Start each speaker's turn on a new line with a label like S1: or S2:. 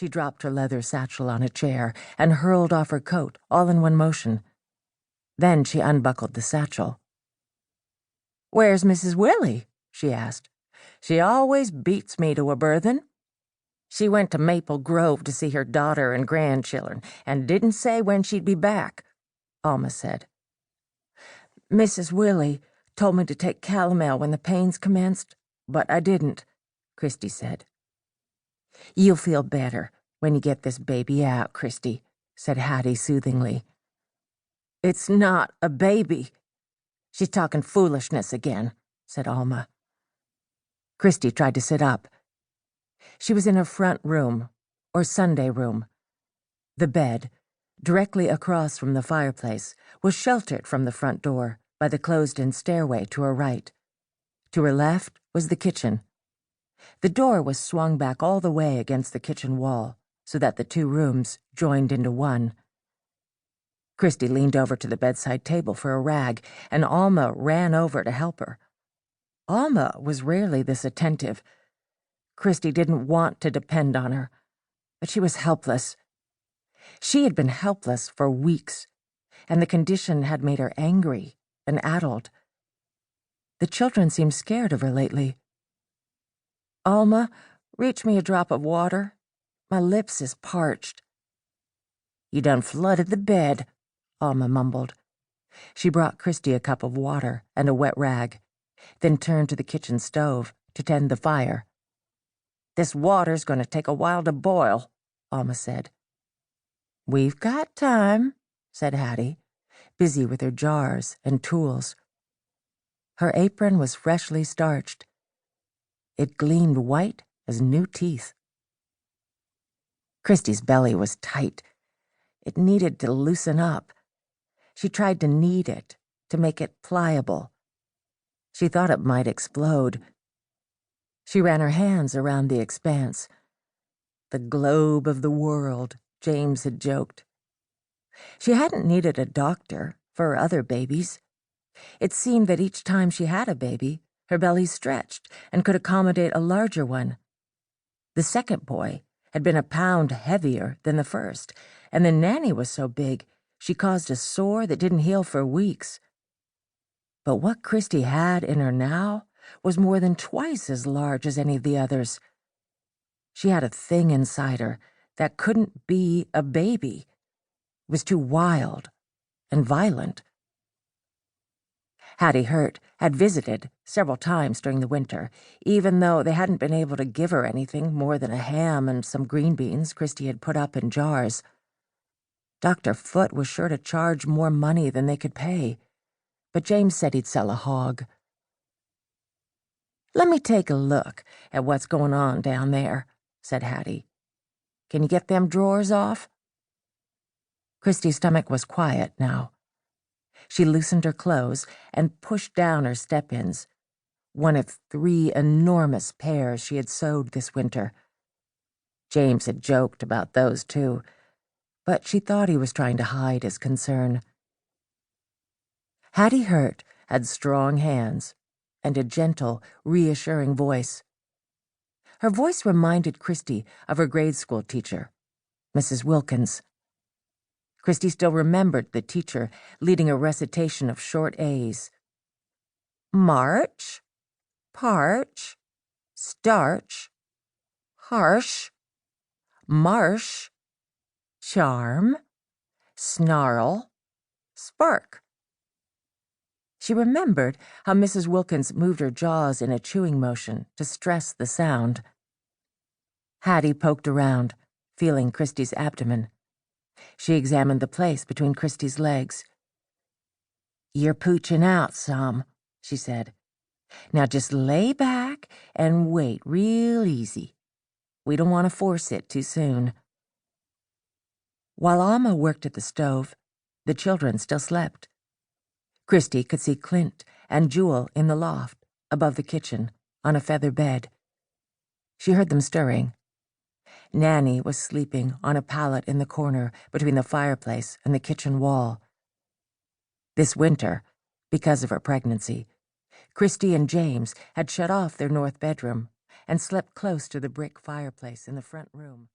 S1: She dropped her leather satchel on a chair and hurled off her coat, all in one motion. Then she unbuckled the satchel. "Where's Mrs. Willie?" she asked. "She always beats me to a burthen." "She went to Maple Grove to see her daughter and grandchildren, and didn't say when she'd be back," Alma said. "Mrs. Willie told me to take calomel when the pains commenced, but I didn't," Christy said. "You'll feel better when you get this baby out, Christy," said Hattie soothingly. "It's not a baby." "She's talking foolishness again," said Alma. Christy tried to sit up. She was in her front room, or Sunday room. The bed, directly across from the fireplace, was sheltered from the front door by the closed-in stairway to her right. To her left was the kitchen. The door was swung back all the way against the kitchen wall, so that the two rooms joined into one. Christy leaned over to the bedside table for a rag, and Alma ran over to help her. Alma was rarely this attentive. Christy didn't want to depend on her, but she was helpless. She had been helpless for weeks, and the condition had made her angry and addled. The children seemed scared of her lately. "Alma, reach me a drop of water. My lips is parched." "You done flooded the bed," Alma mumbled. She brought Christy a cup of water and a wet rag, then turned to the kitchen stove to tend the fire. "This water's going to take a while to boil," Alma said. "We've got time," said Hattie, busy with her jars and tools. Her apron was freshly starched. It gleamed white as new teeth. Christy's belly was tight. It needed to loosen up. She tried to knead it, to make it pliable. She thought it might explode. She ran her hands around the expanse. The globe of the world, James had joked. She hadn't needed a doctor for other babies. It seemed that each time she had a baby, her belly stretched and could accommodate a larger one. The second boy had been a pound heavier than the first, and the nanny was so big she caused a sore that didn't heal for weeks. But what Christy had in her now was more than twice as large as any of the others. She had a thing inside her that couldn't be a baby. It was too wild and violent. Hattie Hurt had visited several times during the winter, even though they hadn't been able to give her anything more than a ham and some green beans Christy had put up in jars. Dr. Foote was sure to charge more money than they could pay, but James said he'd sell a hog. "Let me take a look at what's going on down there," said Hattie. "Can you get them drawers off?" Christy's stomach was quiet now. She loosened her clothes and pushed down her step-ins, one of 3 enormous pairs she had sewed this winter. James had joked about those, too, but she thought he was trying to hide his concern. Hattie Hurt had strong hands and a gentle, reassuring voice. Her voice reminded Christy of her grade school teacher, Mrs. Wilkins. Christy still remembered the teacher leading a recitation of short A's. March, parch, starch, harsh, marsh, charm, snarl, spark. She remembered how Mrs. Wilkins moved her jaws in a chewing motion to stress the sound. Hattie poked around, feeling Christy's abdomen. She examined the place between Christy's legs. "You're pooching out some," she said. "Now just lay back and wait real easy. We don't want to force it too soon." While Alma worked at the stove, the children still slept. Christy could see Clint and Jewel in the loft, above the kitchen, on a feather bed. She heard them stirring. Nanny was sleeping on a pallet in the corner between the fireplace and the kitchen wall. This winter, because of her pregnancy, Christy and James had shut off their north bedroom and slept close to the brick fireplace in the front room.